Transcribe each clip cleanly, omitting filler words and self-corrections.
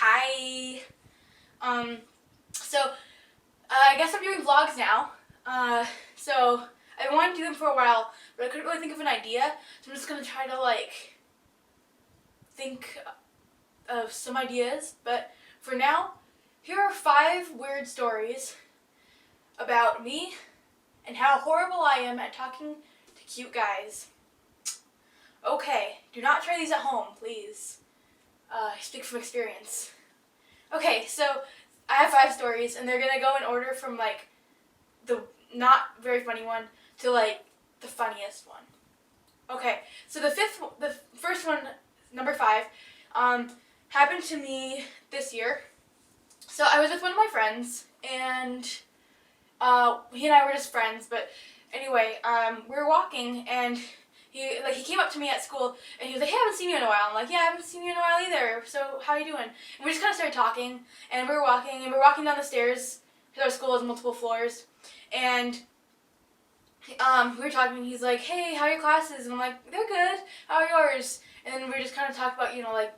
Hi. I guess I'm doing vlogs now. So I wanted to do them for a while, but I couldn't really think of an idea. So I'm just gonna try to think of some ideas. But for now, here are 5 weird stories about me and how horrible I am at talking to cute guys. Okay, do not try these at home, please. I speak from experience. Okay, so I have 5 stories, and they're gonna go in order from the not very funny one to the funniest one. Okay, so the first one, number 5, happened to me this year. So I was with one of my friends, and he and I were just friends. But anyway, we were walking, and he came up to me at school, and he was like, "Hey, I haven't seen you in a while." I'm like, "Yeah, I haven't seen you in a while either. So how are you doing?" And we just kind of started talking, and we were walking down the stairs because our school has multiple floors, and we were talking. And he's like, "Hey, how are your classes?" And I'm like, "They're good. How are yours?" And then we were just kind of talking about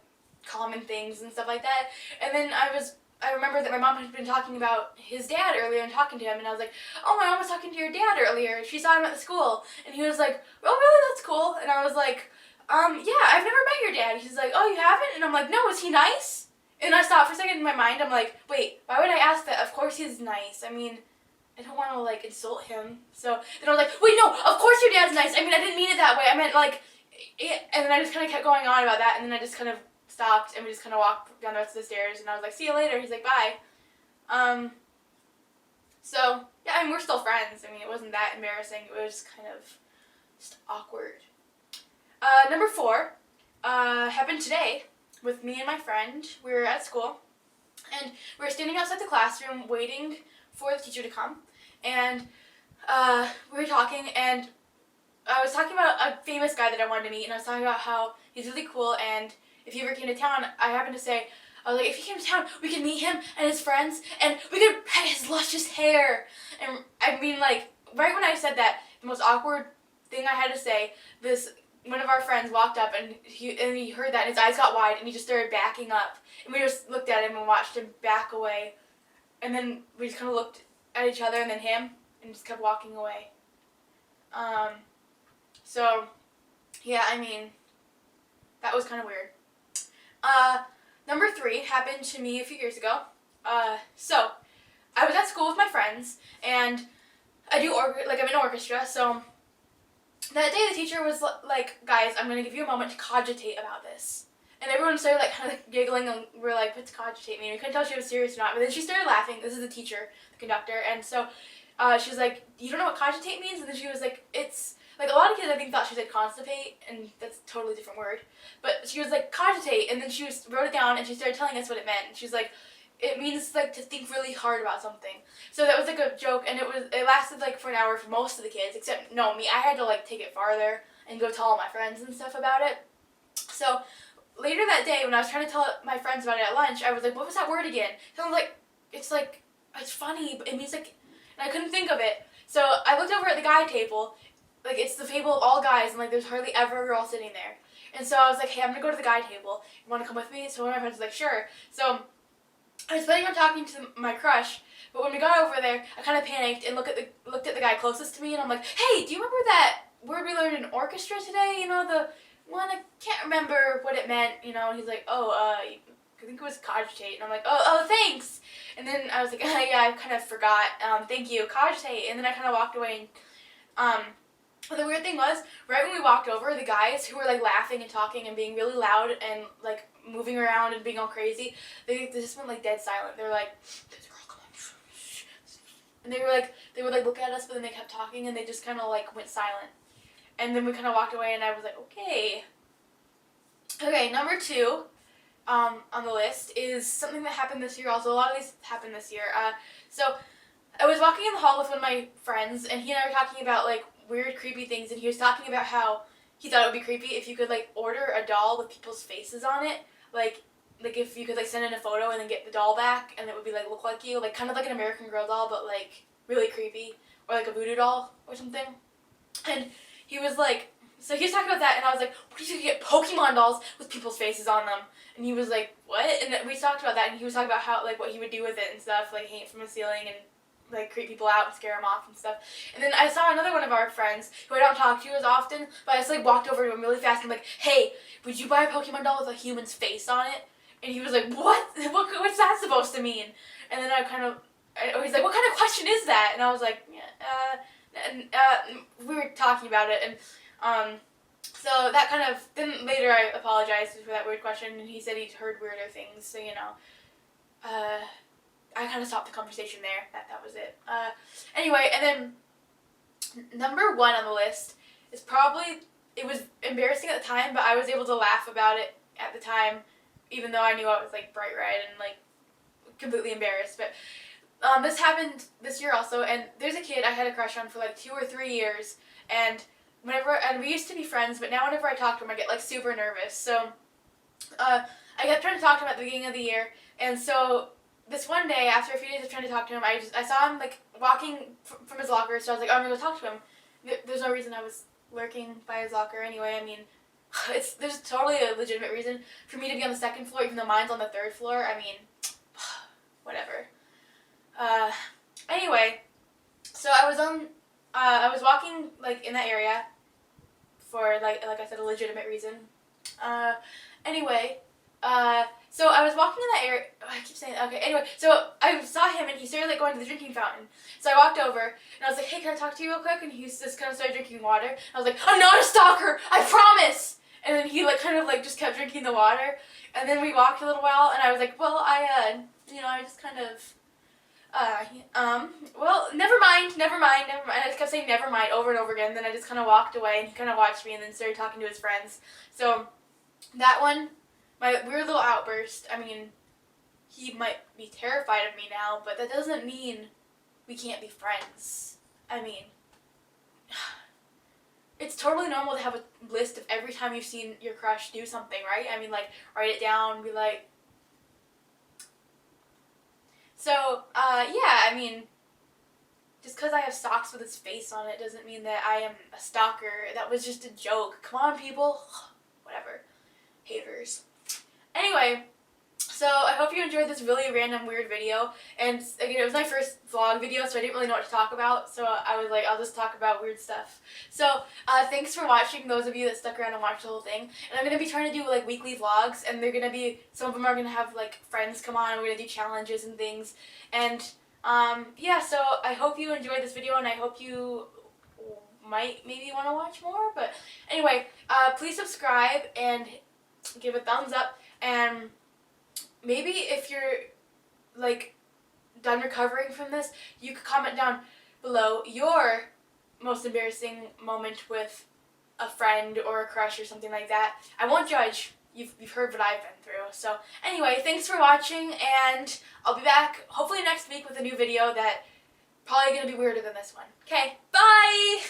common things and stuff like that. And then I remember that my mom had been talking about his dad earlier and talking to him, and I was like, "Oh, my mom was talking to your dad earlier. She saw him at the school." And he was like, "Oh, really? That's cool." And I was like, "Yeah, I've never met your dad." He's like, "Oh, you haven't?" And I'm like, "No, is he nice?" And I stopped for a second in my mind. I'm like, "Wait, why would I ask that? Of course he's nice. I mean, I don't want to insult him." So then I was like, "Wait, no, of course your dad's nice. I mean, I didn't mean it that way. I meant and then I just kind of kept going on about that, and then I just kind of stopped, and we just kind of walked down the rest of the stairs, and I was like, "See you later." He's like, "Bye." So yeah, I mean, we're still friends. I mean, it wasn't that embarrassing. It was kind of just awkward. Number 4 happened today with me and my friend. We were at school, and we were standing outside the classroom waiting for the teacher to come, and we were talking, and I was talking about a famous guy that I wanted to meet, and I was talking about how he's really cool, and if he ever came to town, I happened to say, I was like, if he came to town, we could meet him and his friends, and we could pet his luscious hair. And I mean, right when I said that, the most awkward thing I had to say, one of our friends walked up, and he heard that, and his eyes got wide, and he just started backing up. And we just looked at him and watched him back away. And then we just kind of looked at each other and then him, and just kept walking away. So, yeah, I mean, that was kind of weird. Number 3 happened to me a few years ago. So I was at school with my friends, and I'm in orchestra. So that day the teacher was like, "Guys, I'm gonna give you a moment to cogitate about this." And everyone started kind of giggling, and we're like, "What's cogitate mean?" We couldn't tell if she was serious or not. But then she started laughing. This is the teacher, the conductor, and so she was like, "You don't know what cogitate means?" And then she was like, "It's." A lot of kids, I think, thought she said constipate, and that's a totally different word. But she was like, cogitate, and then she wrote it down, and she started telling us what it meant. And she was like, it means, to think really hard about something. So that was, a joke, and it lasted, for an hour for most of the kids, except, no, me. I had to, take it farther and go tell all my friends and stuff about it. So later that day, when I was trying to tell my friends about it at lunch, I was like, what was that word again? Sounds like, it's funny, but it means, and I couldn't think of it. So I looked over at the guy table. It's the table of all guys, and, there's hardly ever a girl sitting there. And so I was like, "Hey, I'm gonna go to the guy table. You wanna come with me?" So one of my friends was like, "Sure." So I was planning on talking to my crush, but when we got over there, I kind of panicked and looked at the guy closest to me, and I'm like, "Hey, do you remember that word we learned in orchestra today? The one, I can't remember what it meant, And he's like, "Oh, I think it was cogitate." And I'm like, oh, thanks." And then I was like, "Yeah, I kind of forgot. Thank you, cogitate." And then I kind of walked away, and but the weird thing was, right when we walked over, the guys who were laughing and talking and being really loud and moving around and being all crazy, they just went dead silent. They were like, "This girl, come on," and they would look at us, but then they kept talking, and they just kind of went silent. And then we kind of walked away, and I was like, okay. Okay, number 2 on the list is something that happened this year. Also, a lot of these happened this year. So I was walking in the hall with one of my friends, and he and I were talking about weird, creepy things, and he was talking about how he thought it would be creepy if you could order a doll with people's faces on it, if you could send in a photo and then get the doll back, and it would be look like you, kind of like an American Girl doll, but really creepy, or a voodoo doll or something. And he was So he was talking about that, and I was like, what if you get Pokemon dolls with people's faces on them? And he was like, what? And we talked about that, and he was talking about how, like, what he would do with it and stuff, like, hang it from the ceiling and, like, creep people out and scare them off and stuff. And then I saw another one of our friends, who I don't talk to as often, but I just, like, walked over to him really fast and, like, hey, would you buy a Pokemon doll with a human's face on it? And he was like, what? What's that supposed to mean? And then he's like, what kind of question is that? And I was like, we were talking about it, and, so that kind of, then later I apologized for that weird question, and he said he'd heard weirder things, so, you know, I kind of stopped the conversation there. That was it. Anyway, and then number 1 on the list is probably, it was embarrassing at the time, but I was able to laugh about it at the time, even though I knew I was, like, bright red and, like, completely embarrassed, but this happened this year also, and there's a kid I had a crush on for, like, 2 or 3 years, and we used to be friends, but now whenever I talk to him, I get, like, super nervous. So, I kept trying to talk to him at the beginning of the year, and so this one day, after a few days of trying to talk to him, I saw him, like, walking from his locker, so I was like, oh, I'm gonna go talk to him. There's no reason I was lurking by his locker anyway. I mean, there's totally a legitimate reason for me to be on the 2nd floor, even though mine's on the 3rd floor. I mean, whatever. Anyway, so I was walking, like, in that area for, like I said, a legitimate reason. Anyway, so I was walking in that area. Oh, I keep saying that. Okay, anyway, so I saw him, and he started, like, going to the drinking fountain. So I walked over, and I was like, hey, can I talk to you real quick? And he just kind of started drinking water. I was like, I'm not a stalker! I promise! And then he, like, kind of, like, just kept drinking the water. And then we walked a little while, and I was like, well, I just kind of, well, never mind. I just kept saying never mind over and over again. Then I just kind of walked away, and he kind of watched me and then started talking to his friends. So that one, my weird little outburst, I mean, he might be terrified of me now, but that doesn't mean we can't be friends. I mean, it's totally normal to have a list of every time you've seen your crush do something, right? I mean, like, write it down, be like, so, yeah, I mean, just because I have socks with his face on it doesn't mean that I am a stalker. That was just a joke. Come on, people. Whatever. Haters. Anyway, so I hope you enjoyed this really random, weird video. And, again, it was my first vlog video, so I didn't really know what to talk about. So I was like, I'll just talk about weird stuff. So, thanks for watching, those of you that stuck around and watched the whole thing. And I'm going to be trying to do, like, weekly vlogs. And they're going to be, some of them are going to have, like, friends come on. And we're going to do challenges and things. And, yeah, so I hope you enjoyed this video. And I hope you might maybe want to watch more. But, anyway, please subscribe and give a thumbs up. And maybe if you're, like, done recovering from this, you could comment down below your most embarrassing moment with a friend or a crush or something like that. I won't judge. You've heard what I've been through. So anyway, thanks for watching, and I'll be back hopefully next week with a new video that probably going to be weirder than this one. Okay, bye!